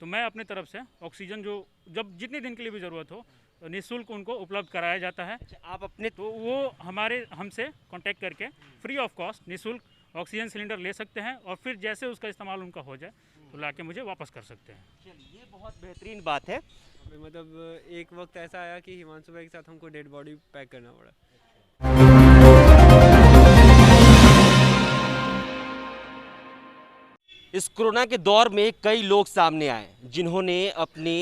तो मैं अपनी तरफ से ऑक्सीजन जो जब जितने दिन के लिए भी ज़रूरत हो तो निःशुल्क उनको उपलब्ध कराया जाता है। अच्छा, आप अपने तो वो हमसे कांटेक्ट करके फ्री ऑफ कॉस्ट निःशुल्क ऑक्सीजन सिलेंडर ले सकते हैं और फिर जैसे उसका इस्तेमाल उनका हो जाए तो लाके मुझे वापस कर सकते हैं। चलिए, ये बहुत बेहतरीन बात है। मतलब एक वक्त ऐसा आया कि हिमांशु भाई के साथ हमको डेड बॉडी पैक करना पड़ा। इस कोरोना के दौर में कई लोग सामने आए जिन्होंने अपने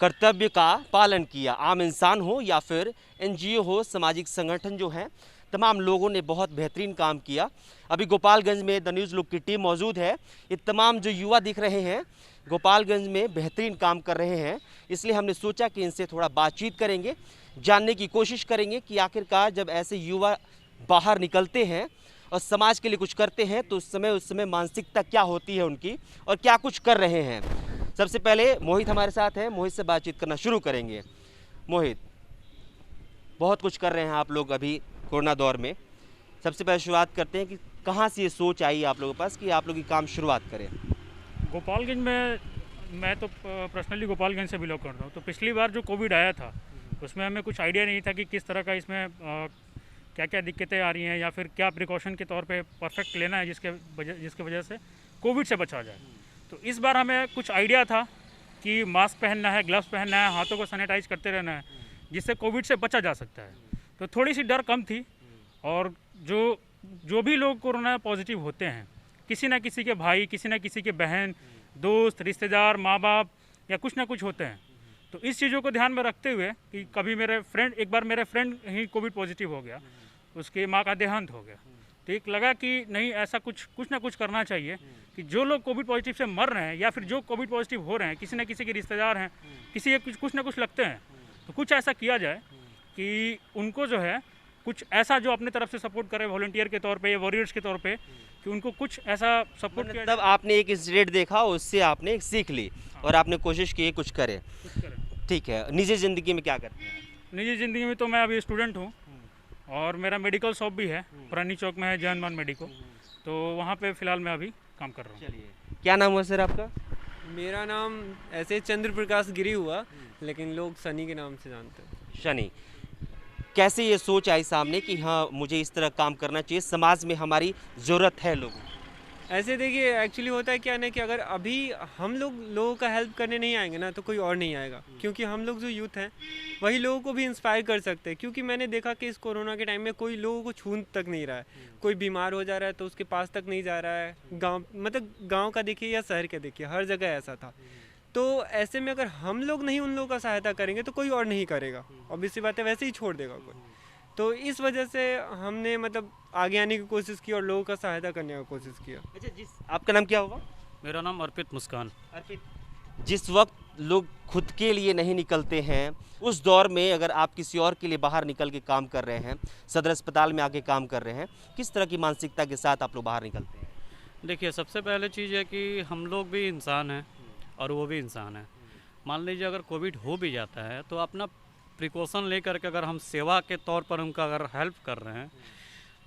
कर्तव्य का पालन किया। आम इंसान हो या फिर एनजीओ हो, सामाजिक संगठन जो हैं, तमाम लोगों ने बहुत बेहतरीन काम किया। अभी गोपालगंज में द न्यूज़ लुक की टीम मौजूद है। ये तमाम जो युवा दिख रहे हैं गोपालगंज में बेहतरीन काम कर रहे हैं, इसलिए हमने सोचा कि इनसे थोड़ा बातचीत करेंगे, जानने की कोशिश करेंगे कि आखिरकार जब ऐसे युवा बाहर निकलते हैं और समाज के लिए कुछ करते हैं तो उस समय मानसिकता क्या होती है उनकी और क्या कुछ कर रहे हैं। सबसे पहले मोहित हमारे साथ हैं, मोहित से बातचीत करना शुरू करेंगे। मोहित, बहुत कुछ कर रहे हैं आप लोग अभी कोरोना दौर में। सबसे पहले शुरुआत करते हैं कि कहाँ से ये सोच आई आप लोगों के पास कि आप लोग ये काम शुरुआत करें। गोपालगंज में मैं तो पर्सनली गोपालगंज से बिलोंग करता हूँ। तो पिछली बार जो कोविड आया था उसमें हमें कुछ आइडिया नहीं था कि किस तरह का इसमें क्या क्या दिक्कतें आ रही हैं या फिर क्या प्रिकॉशन के तौर पे परफेक्ट लेना है जिसके वजह से कोविड से बचा जाए। तो इस बार हमें कुछ आइडिया था कि मास्क पहनना है, ग्लव्स पहनना है, हाथों को सैनिटाइज करते रहना है जिससे कोविड से बचा जा सकता है। तो थोड़ी सी डर कम थी। और जो भी लोग कोरोना पॉजिटिव होते हैं, किसी न किसी के भाई, किसी न किसी के बहन, दोस्त, रिश्तेदार, माँ बाप या कुछ ना कुछ होते हैं। तो इस चीज़ों को ध्यान में रखते हुए कि कभी एक बार मेरे फ्रेंड ही कोविड पॉजिटिव हो गया, उसकी माँ का देहांत हो गया। तो एक लगा कि नहीं, ऐसा कुछ ना कुछ करना चाहिए कि जो लोग कोविड पॉजिटिव से मर रहे हैं या फिर जो कोविड पॉजिटिव हो रहे हैं, किसी न किसी के रिश्तेदार हैं, किसी के कुछ ना कुछ लगते हैं, तो कुछ ऐसा किया जाए कि उनको जो है कुछ ऐसा जो अपने तरफ से सपोर्ट करे वॉलंटियर के तौर पे या वॉरियर्स के तौर पे, कि उनको कुछ ऐसा सपोर्ट किया तब आपने एक इंसिडेंट देखा, उससे आपने एक सीख ली और आपने कोशिश की कुछ करे। ठीक है, निजी ज़िंदगी में क्या करते हैं? निजी ज़िंदगी में तो मैं अभी स्टूडेंट हूँ और मेरा मेडिकल शॉप भी है, पुरानी चौक में है जैनमान मेडिको। तो वहाँ पे फ़िलहाल मैं अभी काम कर रहा हूँ। चलिए, क्या नाम हुआ सर आपका? मेरा नाम ऐसे चंद्र प्रकाश गिरी हुआ, लेकिन लोग सनी के नाम से जानते हैं। शनि। कैसे ये सोच आई सामने कि हाँ मुझे इस तरह काम करना चाहिए, समाज में हमारी ज़रूरत है लोगों को? ऐसे देखिए, एक्चुअली होता है क्या ना कि अगर अभी हम लोगों का हेल्प करने नहीं आएंगे ना तो कोई और नहीं आएगा, क्योंकि हम लोग जो यूथ हैं वही लोगों को भी इंस्पायर कर सकते हैं। क्योंकि मैंने देखा कि इस कोरोना के टाइम में कोई लोगों को छू तक नहीं रहा है। कोई बीमार हो जा रहा है तो उसके पास तक नहीं जा रहा है। गाँव का देखिए या शहर का देखिए, हर जगह ऐसा था। तो ऐसे में अगर हम लोग नहीं उन लोगों का सहायता करेंगे तो कोई और नहीं करेगा, ऑब्वियस सी बात है, वैसे ही छोड़ देगा कोई। तो इस वजह से हमने आगे आने की कोशिश की और लोगों का सहायता करने का कोशिश किया। अच्छा, आपका नाम क्या होगा? मेरा नाम अर्पित मुस्कान। अर्पित, जिस वक्त लोग खुद के लिए नहीं निकलते हैं, उस दौर में अगर आप किसी और के लिए बाहर निकल के काम कर रहे हैं, सदर अस्पताल में आके काम कर रहे हैं, किस तरह की मानसिकता के साथ आप लोग बाहर निकलते हैं? देखिए, सबसे पहले चीज़ है कि हम लोग भी इंसान हैं और वो भी इंसान है। मान लीजिए अगर कोविड हो भी जाता है तो अपना प्रिकॉशन लेकर के अगर हम सेवा के तौर पर उनका अगर हेल्प कर रहे हैं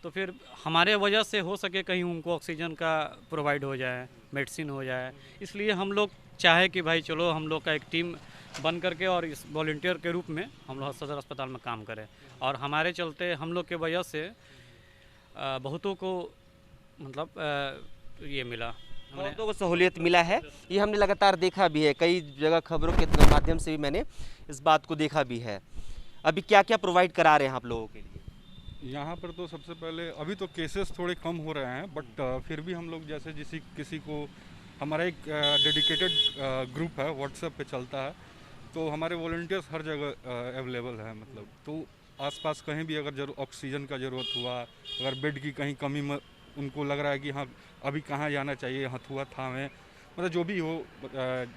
तो फिर हमारे वजह से हो सके कहीं उनको ऑक्सीजन का प्रोवाइड हो जाए, मेडिसिन हो जाए। इसलिए हम लोग चाहे कि भाई चलो हम लोग का एक टीम बन करके और इस वॉलंटियर के रूप में हम लोग सदर अस्पताल में काम करें। और हमारे चलते हम लोग के वजह से बहुतों को ये मिला, बहुतों को सहूलियत मिला है। ये हमने लगातार देखा भी है, कई जगह खबरों के माध्यम से भी मैंने इस बात को देखा भी है। अभी क्या क्या प्रोवाइड करा रहे हैं आप लोगों के लिए? यहाँ पर तो सबसे पहले अभी तो केसेस थोड़े कम हो रहे हैं, बट फिर भी हम लोग जैसे किसी को, हमारा एक डेडिकेटेड ग्रुप है, व्हाट्सएप पे चलता है, तो हमारे वॉलंटियर्स हर जगह अवेलेबल है। तो आसपास कहीं भी अगर ऑक्सीजन का ज़रूरत हुआ, अगर बेड की कहीं कमी उनको लग रहा है कि हाँ अभी कहाँ जाना चाहिए, हथुआ थामे, जो भी हो,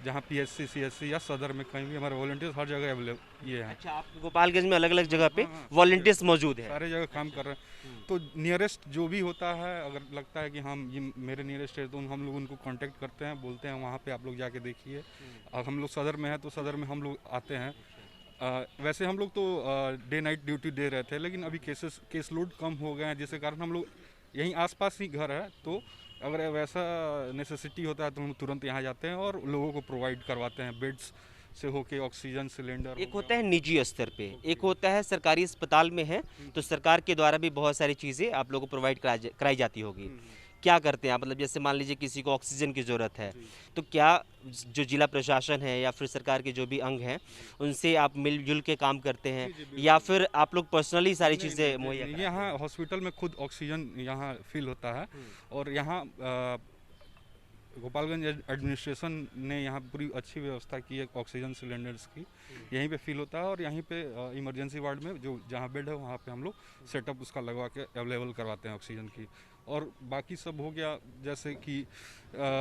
जहाँ PSC CSC या सदर में कहीं भी हमारे वॉलंटियर्स हर जगह अवेलेबल ये हैं। अच्छा, आप गोपालगंज में अलग अलग जगह पे वॉलंटियर्स मौजूद है? सारे जगह काम कर रहे हैं। तो नियरेस्ट जो भी होता है, अगर लगता है कि हाँ ये मेरे नियरेस्ट है, तो हम लोग उनको कांटेक्ट करते हैं, बोलते हैं वहाँ पे आप लोग जाके देखिए। अब हम लोग सदर में हैं तो सदर में हम लोग आते हैं। वैसे हम लोग तो डे नाइट ड्यूटी दे रहे थे, लेकिन अभी केस लोड कम हो गए हैं, जिसके कारण हम लोग यहीं आसपास ही घर है, तो अगर वैसा नेसेसिटी होता है तो हम तुरंत यहाँ जाते हैं और लोगों को प्रोवाइड करवाते हैं, बेड्स से होके ऑक्सीजन सिलेंडर। एक होता है निजी स्तर पे, एक होता है सरकारी अस्पताल में है, तो सरकार के द्वारा भी बहुत सारी चीज़ें आप लोगों को प्रोवाइड कराई जाती होगी। क्या करते हैं आप, मतलब जैसे मान लीजिए किसी को ऑक्सीजन की ज़रूरत है, तो क्या जो जिला प्रशासन है या फिर सरकार के जो भी अंग हैं उनसे आप मिलजुल के काम करते हैं, या फिर आप लोग पर्सनली सारी चीज़ें मुहैया कराते हैं? यहाँ हॉस्पिटल में खुद ऑक्सीजन यहाँ फिल होता है और यहाँ गोपालगंज एडमिनिस्ट्रेशन ने यहाँ पूरी अच्छी व्यवस्था की है ऑक्सीजन सिलेंडर्स की, यहीं पे फिल होता है और यहीं पे इमरजेंसी वार्ड में जो जहाँ बेड है वहाँ पे हम लोग सेटअप उसका लगवा के अवेलेबल करवाते हैं ऑक्सीजन की। और बाकी सब हो गया जैसे कि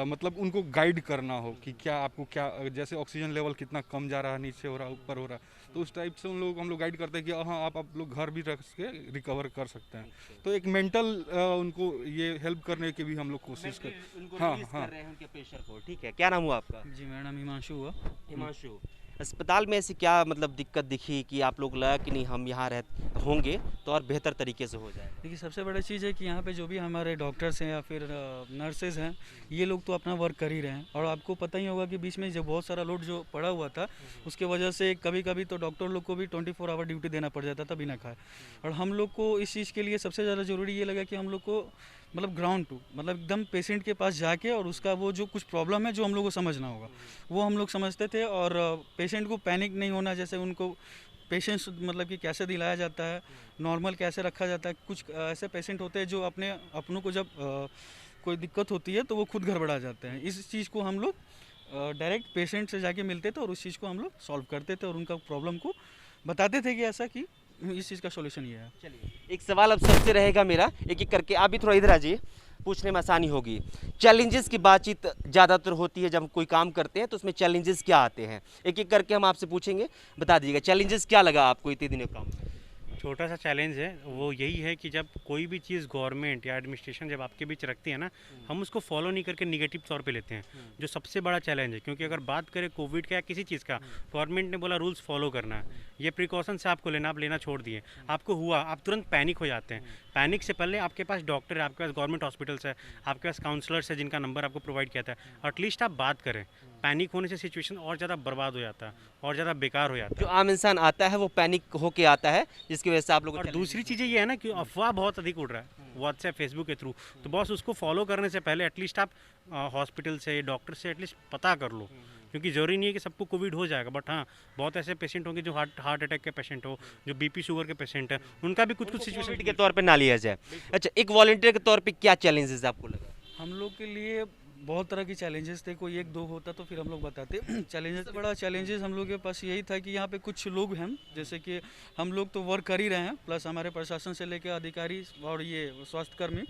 मतलब उनको गाइड करना हो कि क्या आपको क्या, जैसे ऑक्सीजन लेवल कितना कम जा रहा है, नीचे हो रहा है, ऊपर हो रहा है, तो उस टाइप से हम लोग गाइड करते हैं कि हाँ आप लोग घर भी रख के रिकवर कर सकते हैं। तो एक मेंटल उनको ये हेल्प करने की भी हम लोग कोशिश करते। हाँ हाँ, उनके प्रेशर को। ठीक है, क्या नाम हुआ आपका? जी मेरा नाम हिमांशु हुआ। हिमांशु, अस्पताल में ऐसी क्या मतलब दिक्कत दिखी कि आप लोग लगा कि नहीं हम यहाँ होंगे तो और बेहतर तरीके से हो जाए? देखिए सबसे बड़ा चीज़ है कि यहाँ पे जो भी हमारे डॉक्टर्स हैं या फिर नर्सेज हैं, ये लोग तो अपना वर्क कर ही रहे हैं। और आपको पता ही होगा कि बीच में जब बहुत सारा लोड जो पड़ा हुआ था, उसके वजह से कभी कभी तो डॉक्टर लोग को भी 24 आवर ड्यूटी देना पड़ जाता था बिना खाए। और हम लोग को इस चीज़ के लिए सबसे ज़्यादा ज़रूरी ये लगा कि हम लोग को मतलब ग्राउंड टू, मतलब एकदम पेशेंट के पास जाके और उसका वो जो कुछ प्रॉब्लम है जो हम लोग को समझना होगा वो हम लोग समझते थे। और पेशेंट को पैनिक नहीं होना, जैसे उनको पेशेंस मतलब कि कैसे दिलाया जाता है, नॉर्मल कैसे रखा जाता है। कुछ ऐसे पेशेंट होते हैं जो अपनों को जब कोई दिक्कत होती है तो वो खुद गड़बड़ा जाते हैं। इस चीज़ को हम लोग डायरेक्ट पेशेंट से जाके मिलते थे और उस चीज़ को हम लोग सॉल्व करते थे और उनका प्रॉब्लम को बताते थे कि ऐसा कि इस चीज़ का सॉल्यूशन ये है। चलिए, एक सवाल अब सबसे रहेगा मेरा, एक एक करके आप भी थोड़ा इधर आ जाइए, पूछने में आसानी होगी। चैलेंजेस की बातचीत ज़्यादातर होती है जब हम कोई काम करते हैं, तो उसमें चैलेंजेस क्या आते हैं, एक एक करके हम आपसे पूछेंगे, बता दीजिएगा चैलेंजेस क्या लगा आपको इतने दिनों काम में? छोटा सा चैलेंज है वो यही है कि जब कोई भी चीज़ गवर्नमेंट या एडमिनिस्ट्रेशन जब आपके बीच रखती है ना, हम उसको फॉलो नहीं करके निगेटिव तौर पे लेते हैं, जो सबसे बड़ा चैलेंज है। क्योंकि अगर बात करें कोविड का या किसी चीज़ का, गवर्नमेंट ने बोला रूल्स फॉलो करना है, ये प्रिकॉशन से आपको लेना, आप लेना छोड़ दिए, आपको हुआ, आप तुरंत पैनिक हो जाते हैं। पैनिक से पहले आपके पास डॉक्टर है, आपके पास गवर्नमेंट हॉस्पिटल्स है, आपके पास काउंसलर्स है जिनका नंबर आपको प्रोवाइड किया था, एटलीस्ट आप बात करें। पैनिक होने से सिचुएशन और ज़्यादा बर्बाद हो जाता है और ज़्यादा बेकार हो जाता है। जो आम इंसान आता है वो पैनिक होके आता है, जिसकी वजह से आप लोग और दूसरी चीज़ें ये है ना कि अफवाह बहुत अधिक उड़ रहा है व्हाट्सएप फेसबुक के थ्रू, तो बॉस उसको फॉलो करने से पहले एटलीस्ट आप हॉस्पिटल से डॉक्टर से एटलीस्ट पता कर लो। क्योंकि ज़रूरी नहीं है कि सबको कोविड हो जाएगा, बट हाँ बहुत ऐसे पेशेंट होंगे जो हार्ट अटैक के पेशेंट हो, जो बीपी शुगर के पेशेंट हैं, उनका भी कुछ सिचुएशन के तौर पे ना लिया जाए। अच्छा, एक वॉलंटियर के तौर पे क्या चैलेंजेस आपको लगा? हम लोग के लिए बहुत तरह के चैलेंजेस थे, कोई एक दो होता तो फिर हम लोग बताते। चैलेंजेस बड़ा चैलेंजेस हम लोग के पास यही था कि यहाँ पे कुछ लोग हैं, जैसे कि हम लोग तो वर्क कर ही रहे हैं, प्लस हमारे प्रशासन से लेकर अधिकारी और ये स्वास्थ्यकर्मी,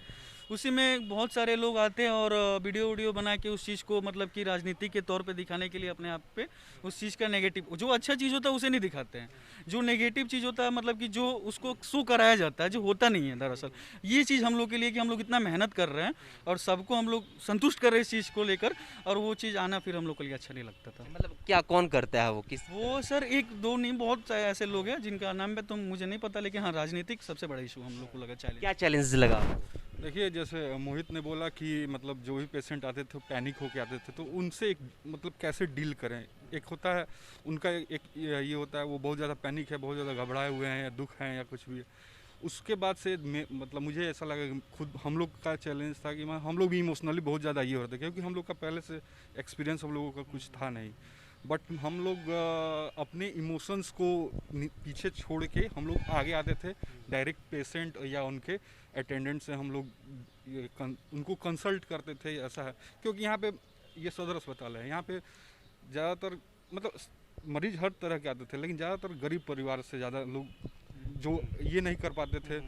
उसी में बहुत सारे लोग आते हैं और वीडियो बना के उस चीज़ को मतलब कि राजनीति के तौर पे दिखाने के लिए अपने आप पे उस चीज़ का नेगेटिव, जो अच्छा चीज़ होता है उसे नहीं दिखाते हैं, जो नेगेटिव चीज़ होता है मतलब कि जो उसको शो कराया जाता है जो होता नहीं है दरअसल। ये चीज़ हम लोग के लिए कि हम लोग इतना मेहनत कर रहे हैं और सबको हम लोग संतुष्ट कर रहे हैं इस चीज़ को लेकर, और वो चीज़ आना फिर हम लोग के लिए अच्छा नहीं लगता था। मतलब क्या कौन करता है वो सर एक दो नहीं, बहुत ऐसे लोग हैं जिनका नाम पे तो मुझे नहीं पता, लेकिन हाँ राजनीतिक सबसे बड़ा इशू हम लोग को लगा चैलेंज। क्या चैलेंजेस लगा? देखिए जैसे मोहित ने बोला कि मतलब जो भी पेशेंट आते थे पैनिक होके आते थे, तो उनसे एक मतलब कैसे डील करें। एक होता है उनका एक ये होता है वो बहुत ज़्यादा पैनिक है, बहुत ज़्यादा घबराए हुए हैं या दुख हैं या कुछ भी है। उसके बाद से मतलब मुझे ऐसा लगा कि खुद हम लोग का चैलेंज था कि हम लोग भी इमोशनली बहुत ज़्यादा ये हो रहे थे, क्योंकि हम लोग का पहले से एक्सपीरियंस हम लोगों का कुछ था नहीं। बट हम लोग अपने इमोशंस को पीछे छोड़ के हम लोग आगे आते थे, डायरेक्ट पेशेंट या उनके अटेंडेंट से हम लोग उनको कंसल्ट करते थे। ऐसा है क्योंकि यहाँ पे ये सदर अस्पताल है, यहाँ पे ज़्यादातर मतलब मरीज हर तरह के आते थे, लेकिन ज़्यादातर गरीब परिवार से ज़्यादा लोग जो ये नहीं कर पाते थे,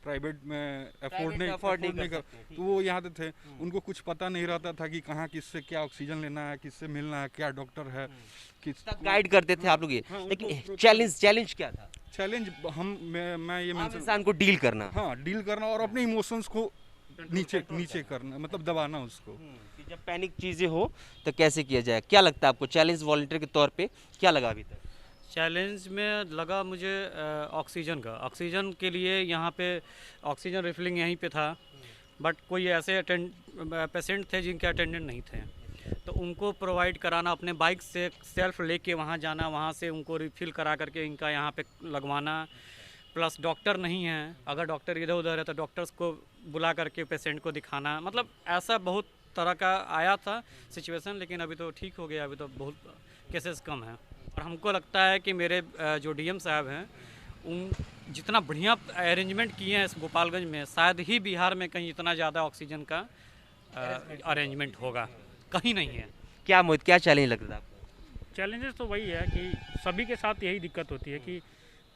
प्राइवेट में अफोर्ड नहीं कर, तो वो यहाँ थे, उनको कुछ पता नहीं रहता था कि कहाँ किससे क्या ऑक्सीजन लेना है, किससे मिलना है, क्या डॉक्टर है, किस गाइड करते थे आप लोग ये। हाँ, लेकिन चैलेंज क्या था? चैलेंज मैं ये इंसान को डील करना, हाँ डील करना और अपने इमोशंस को नीचे करना, मतलब दबाना उसको। कि जब पैनिक चीज़ें हो तो कैसे किया जाए, क्या लगता है आपको चैलेंज वॉलंटियर के तौर पे क्या लगा अभी तक? चैलेंज में लगा मुझे ऑक्सीजन का। ऑक्सीजन के लिए यहाँ पे ऑक्सीजन रिफिलिंग यहीं पे था, बट कोई ऐसे पेशेंट थे जिनके अटेंडेंट नहीं थे, तो उनको प्रोवाइड कराना, अपने बाइक से सेल्फ लेके वहाँ जाना, वहाँ से उनको रिफ़िल करा करके इनका यहाँ पे लगवाना। प्लस डॉक्टर नहीं है, अगर डॉक्टर इधर उधर है तो डॉक्टर्स को बुला करके पेशेंट को दिखाना, मतलब ऐसा बहुत तरह का आया था सिचुएशन। लेकिन अभी तो ठीक हो गया, अभी तो बहुत केसेस कम हैं। और हमको लगता है कि मेरे जो डीएम साहब हैं, उन जितना बढ़िया अरेंजमेंट किए हैं इस गोपालगंज में, शायद ही बिहार में कहीं इतना ज़्यादा ऑक्सीजन का अरेंजमेंट होगा, कहीं नहीं है। क्या मोहित, क्या चैलेंज लग रहा है आपको? चैलेंजेस तो वही है कि सभी के साथ यही दिक्कत होती है कि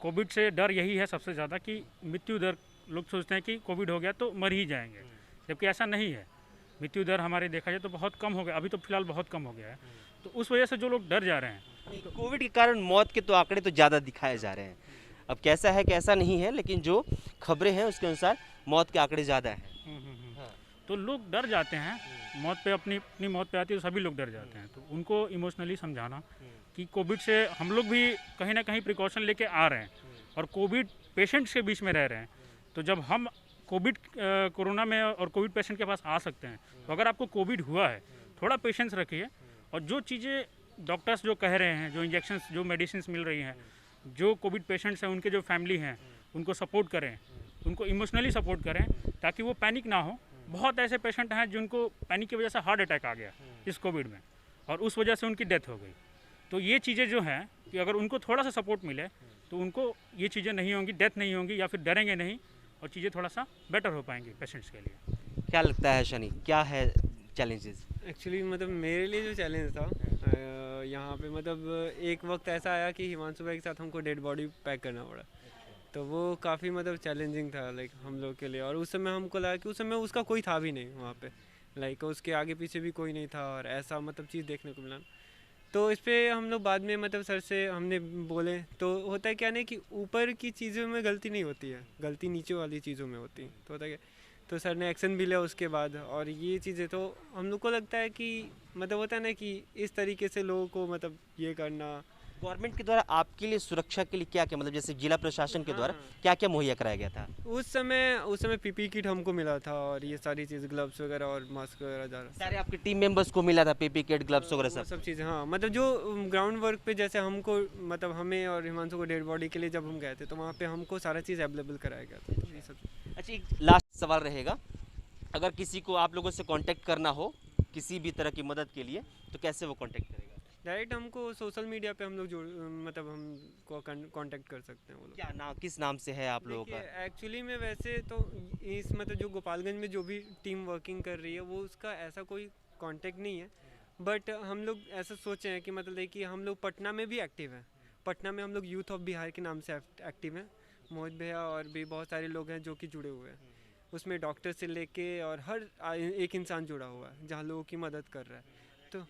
कोविड से डर यही है सबसे ज़्यादा कि मृत्यु दर, लोग सोचते हैं कि कोविड हो गया तो मर ही जाएंगे, जबकि ऐसा नहीं है। मृत्यु दर हमारे देखा जाए तो बहुत कम हो गया, अभी तो फिलहाल बहुत कम हो गया है। तो उस वजह से जो लोग डर जा रहे हैं, कोविड के कारण मौत के तो आंकड़े तो ज़्यादा दिखाए जा रहे हैं। अब कैसा है कैसा नहीं है, लेकिन जो खबरें हैं उसके अनुसार मौत के आंकड़े ज़्यादा हैं। तो लोग डर जाते हैं, मौत पे अपनी मौत पे आती है तो सभी लोग डर जाते हैं। तो उनको इमोशनली समझाना कि कोविड से हम लोग भी कहीं ना कहीं प्रिकॉशन लेके आ रहे हैं और कोविड पेशेंट्स के बीच में रह रहे हैं। तो जब हम कोरोना में और कोविड पेशेंट के पास आ सकते हैं, तो अगर आपको कोविड हुआ है, थोड़ा पेशेंस रखिए और जो चीज़ें डॉक्टर्स जो कह रहे हैं, जो इंजेक्शंस, जो मेडिसिन मिल रही हैं, जो कोविड पेशेंट्स हैं उनके जो फैमिली हैं उनको सपोर्ट करें, उनको इमोशनली सपोर्ट करें ताकि वो पैनिक ना हो। बहुत ऐसे पेशेंट हैं जिनको पैनिक की वजह से हार्ट अटैक आ गया इस कोविड में और उस वजह से उनकी डेथ हो गई। तो ये चीज़ें जो हैं कि अगर उनको थोड़ा सा सपोर्ट मिले तो उनको ये चीज़ें नहीं होंगी, डेथ नहीं होंगी या फिर डरेंगे नहीं और चीज़ें थोड़ा सा बेटर हो पाएंगी पेशेंट्स के लिए। क्या लगता है शनि, क्या है चैलेंजेस? एक्चुअली मतलब मेरे लिए जो चैलेंज था यहाँ पे, मतलब एक वक्त ऐसा आया कि हिमांशु भाई के साथ हमको डेड बॉडी पैक करना पड़ा, तो वो काफ़ी मतलब चैलेंजिंग था लाइक हम लोग के लिए। और उस समय हमको लगा कि उस समय उसका कोई था भी नहीं वहाँ पे, लाइक उसके आगे पीछे भी कोई नहीं था और ऐसा मतलब चीज़ देखने को मिला। तो इस पर हम लोग बाद में मतलब सर से हमने बोले, तो होता है क्या नहीं कि ऊपर की चीज़ों में गलती नहीं होती है, गलती नीचे वाली चीज़ों में होती है। तो होता है, तो सर ने एक्शन भी लिया उसके बाद। और ये चीज़ें तो हम लोग को लगता है कि मतलब होता है ना कि इस तरीके से लोगों को मतलब ये करना। गवर्नमेंट के द्वारा आपके लिए सुरक्षा के लिए क्या क्या, मतलब जैसे जिला प्रशासन के द्वारा क्या क्या मुहैया कराया गया था? उस समय पीपी किट हमको मिला था और ये सारी चीज़, ग्लव्स वगैरह और मास्क वगैरह जा रहा सारे आपके टीम मेंबर्स को मिला था पीपी किट, ग्लव्स वगैरह सब चीज़ें। हाँ मतलब जो ग्राउंड वर्क पे जैसे हमको, मतलब हमें और हिमांशु को डेड बॉडी के लिए जब हम गए थे तो वहाँ पे हमको सारा चीज़ अवेलेबल कराया गया था। तो ये सब। अच्छा, एक लास्ट सवाल रहेगा, अगर किसी को आप लोगों से कांटेक्ट करना हो किसी भी तरह की मदद के लिए तो कैसे वो कांटेक्ट करेगा? डायरेक्ट हमको सोशल मीडिया पे हम लोग जो मतलब हमको कांटेक्ट कर सकते हैं वो लोग। क्या नाम, किस नाम से है आप लोगों का? एक्चुअली में वैसे तो इस मतलब जो गोपालगंज में जो भी टीम वर्किंग कर रही है वो उसका ऐसा कोई कांटेक्ट नहीं है, बट हम लोग ऐसा सोचे हैं कि मतलब कि हम लोग पटना में भी एक्टिव हैं। पटना में हम लोग यूथ ऑफ बिहार के नाम से एक्टिव हैं। मोहित भैया और भी बहुत सारे लोग हैं जो कि जुड़े हुए हैं उसमें, डॉक्टर से लेके और हर एक इंसान जुड़ा हुआ है जहाँ लोगों की मदद कर रहा है। तो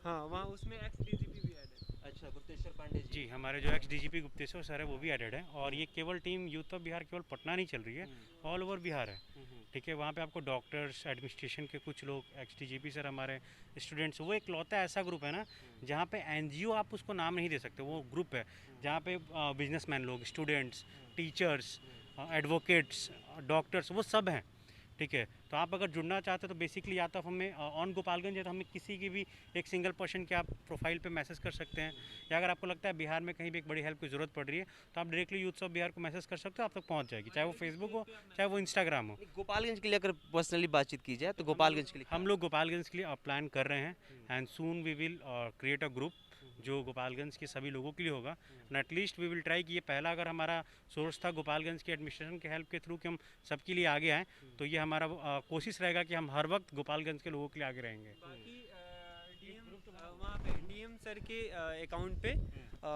हाँ, वहाँ उसमें एक्स डीजीपी भी ऐड है। अच्छा, गुप्तेश्वर पांडे जी, हमारे जो एक्स डीजीपी गुप्तेश्वर सर है वो भी एडेड है। और ये केवल टीम यूथ ऑफ बिहार केवल पटना नहीं चल रही है, ऑल ओवर बिहार है। ठीक है, वहाँ पे आपको डॉक्टर्स, एडमिनिस्ट्रेशन के कुछ लोग, एक्स डीजीपी सर, हमारे स्टूडेंट्स, वो एक लौता ऐसा ग्रुप है ना जहाँ पे एनजीओ आप उसको नाम नहीं दे सकते, वो ग्रुप है जहाँ पे बिजनेसमैन लोग, स्टूडेंट्स, टीचर्स, एडवोकेट्स, डॉक्टर्स, वो सब हैं। ठीक है, तो आप अगर जुड़ना चाहते हो तो बेसिकली या तो हमें ऑन गोपालगंज है तो हमें किसी की भी एक सिंगल पर्सन के आप प्रोफाइल पे मैसेज कर सकते हैं, या अगर आपको लगता है बिहार में कहीं भी एक बड़ी हेल्प की ज़रूरत पड़ रही है तो आप डायरेक्टली यूथ ऑफ बिहार को मैसेज कर सकते हो, आप तक पहुंच जाएगी, चाहे वो फेसबुक हो चाहे वो इंस्टाग्राम हो। गोपालगंज के लिए अगर पर्सनली बातचीत की जाए तो गोपालगंज के लिए हम लोग गोपालगंज के लिए प्लान कर रहे हैं and soon we will create a group जो गोपालगंज के सभी लोगों के लिए होगा। And at least we will try कि ये पहला अगर हमारा सोर्स था गोपालगंज के एडमिनिस्ट्रेशन के हेल्प के थ्रू कि हम सबके लिए आगे आएँ, तो ये हमारा कोशिश रहेगा कि हम हर वक्त गोपालगंज के लोगों के लिए आगे रहेंगे। बाकी वहाँ पे डीएम सर के अकाउंट पे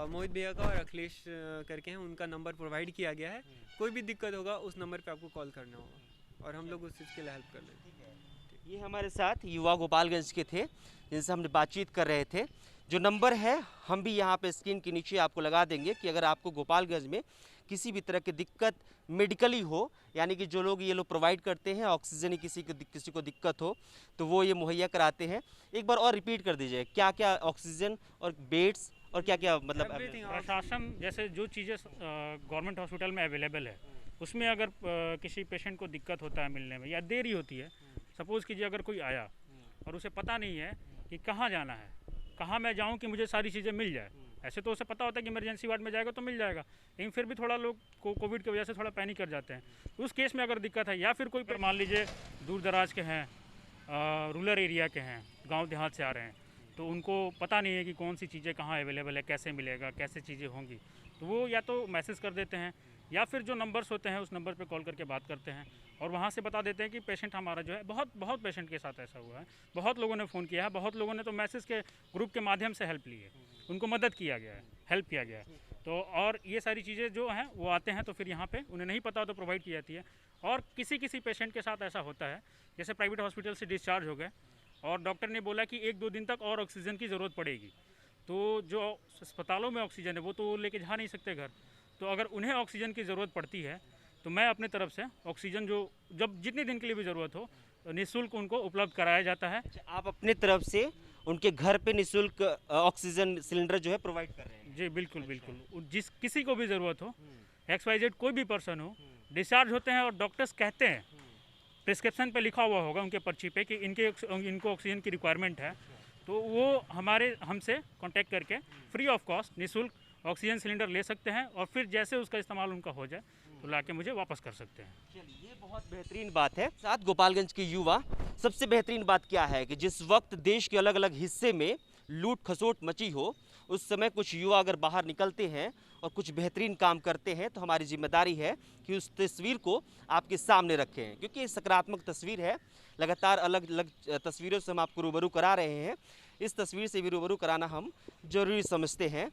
मोहित भैया का और अखिलेश करके हैं, उनका नंबर प्रोवाइड किया गया है। कोई भी दिक्कत होगा उस नंबर पे आपको कॉल करना होगा और हम लोग उस चीज़ के लिए हेल्प कर लेंगे। ये हमारे साथ युवा गोपालगंज के थे जिनसे हमने बातचीत कर रहे थे। जो नंबर है हम भी यहाँ पे स्क्रीन के नीचे आपको लगा देंगे कि अगर आपको गोपालगंज में किसी भी तरह की दिक्कत मेडिकली हो, यानी कि जो लोग ये लोग प्रोवाइड करते हैं ऑक्सीजन, किसी को दिक्कत हो तो वो ये मुहैया कराते हैं। एक बार और रिपीट कर दीजिए, क्या क्या ऑक्सीजन और बेड्स और क्या क्या मतलब प्रशासन जैसे जो चीज़ें गवर्नमेंट हॉस्पिटल में अवेलेबल है उसमें अगर किसी पेशेंट को दिक्कत होता है मिलने में या देरी होती है, सपोज़ कीजिए अगर कोई आया और उसे पता नहीं है कि कहाँ जाना है, कहाँ मैं जाऊँ कि मुझे सारी चीज़ें मिल जाए। ऐसे तो उसे पता होता है कि इमरजेंसी वार्ड में जाएगा तो मिल जाएगा, लेकिन फिर भी थोड़ा लोग को कोविड की वजह से थोड़ा पैनिक कर जाते हैं। तो उस केस में अगर दिक्कत है या फिर कोई मान लीजिए दूर दराज के हैं, रूरल एरिया के हैं, गांव देहात से आ रहे हैं, तो उनको पता नहीं है कि कौन सी चीज़ें कहाँ अवेलेबल है, कैसे मिलेगा, कैसे चीज़ें होंगी, तो वो या तो मैसेज कर देते हैं या फिर जो नंबर्स होते हैं उस नंबर पे कॉल करके बात करते हैं और वहाँ से बता देते हैं कि पेशेंट हमारा जो है, बहुत पेशेंट के साथ ऐसा हुआ है, बहुत लोगों ने फ़ोन किया है, बहुत लोगों ने तो मैसेज के ग्रुप के माध्यम से हेल्प ली है, उनको मदद किया गया है, हेल्प किया गया है। तो और ये सारी चीज़ें जो हैं वो आते हैं तो फिर यहाँ पे उन्हें नहीं पता तो प्रोवाइड की जाती है। और किसी पेशेंट के साथ ऐसा होता है, जैसे प्राइवेट हॉस्पिटल से डिस्चार्ज हो गए और डॉक्टर ने बोला कि 1-2 दिन तक और ऑक्सीजन की ज़रूरत पड़ेगी, तो जो अस्पतालों में ऑक्सीजन है वो तो लेके जा नहीं सकते घर, तो अगर उन्हें ऑक्सीजन की ज़रूरत पड़ती है तो मैं अपने तरफ से ऑक्सीजन जो जब जितने दिन के लिए भी ज़रूरत हो निःशुल्क उनको उपलब्ध कराया जाता है। आप अपने तरफ से उनके घर पे निःशुल्क ऑक्सीजन सिलेंडर जो है प्रोवाइड कर रहे हैं? जी बिल्कुल बिल्कुल, जिस किसी को भी ज़रूरत हो, XYZ कोई भी पर्सन हो, डिस्चार्ज होते हैं और डॉक्टर्स कहते हैं, प्रिस्क्रिप्शन पे लिखा हुआ होगा उनके पर्ची पे कि इनको ऑक्सीजन की रिक्वायरमेंट है, तो वो हमसे कांटेक्ट करके फ्री ऑफ कॉस्ट निःशुल्क ऑक्सीजन सिलेंडर ले सकते हैं और फिर जैसे उसका इस्तेमाल उनका हो जाए तो लाके मुझे वापस कर सकते हैं। चलिए, ये बहुत बेहतरीन बात है। साथ गोपालगंज के युवा, सबसे बेहतरीन बात क्या है कि जिस वक्त देश के अलग अलग हिस्से में लूट खसोट मची हो, उस समय कुछ युवा अगर बाहर निकलते हैं और कुछ बेहतरीन काम करते हैं तो हमारी जिम्मेदारी है कि उस तस्वीर को आपके सामने रखें, क्योंकि ये सकारात्मक तस्वीर है। लगातार अलग अलग तस्वीरों से हम आपको रूबरू करा रहे हैं, इस तस्वीर से भी रूबरू कराना हम जरूरी समझते हैं।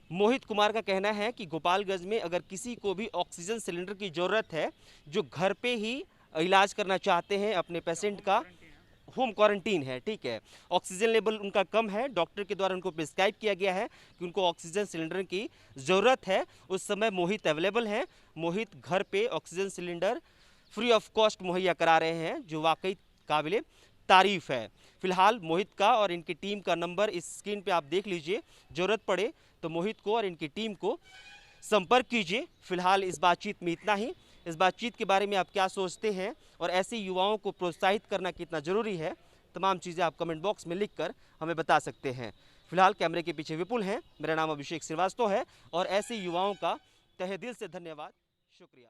मोहित कुमार का कहना है कि गोपालगंज में अगर किसी को भी ऑक्सीजन सिलेंडर की ज़रूरत है, जो घर पे ही इलाज करना चाहते हैं अपने पेशेंट का, होम क्वारंटीन है, ठीक है, ऑक्सीजन लेवल उनका कम है, डॉक्टर के द्वारा उनको प्रिस्क्राइब किया गया है कि उनको ऑक्सीजन सिलेंडर की ज़रूरत है, उस समय मोहित अवेलेबल हैं। मोहित घर पे oxygen cylinder free of cost मुहैया करा रहे हैं, जो वाकई काबिले तारीफ़ है। फिलहाल मोहित का और इनकी टीम का नंबर इस स्क्रीन पे आप देख लीजिए, ज़रूरत पड़े तो मोहित को और इनकी टीम को संपर्क कीजिए। फिलहाल इस बातचीत में इतना ही। इस बातचीत के बारे में आप क्या सोचते हैं और ऐसे युवाओं को प्रोत्साहित करना कितना ज़रूरी है, तमाम चीज़ें आप कमेंट बॉक्स में लिखकर हमें बता सकते हैं। फिलहाल कैमरे के पीछे विपुल हैं, मेरा नाम अभिषेक श्रीवास्तव है और ऐसे युवाओं का तहे दिल से धन्यवाद, शुक्रिया।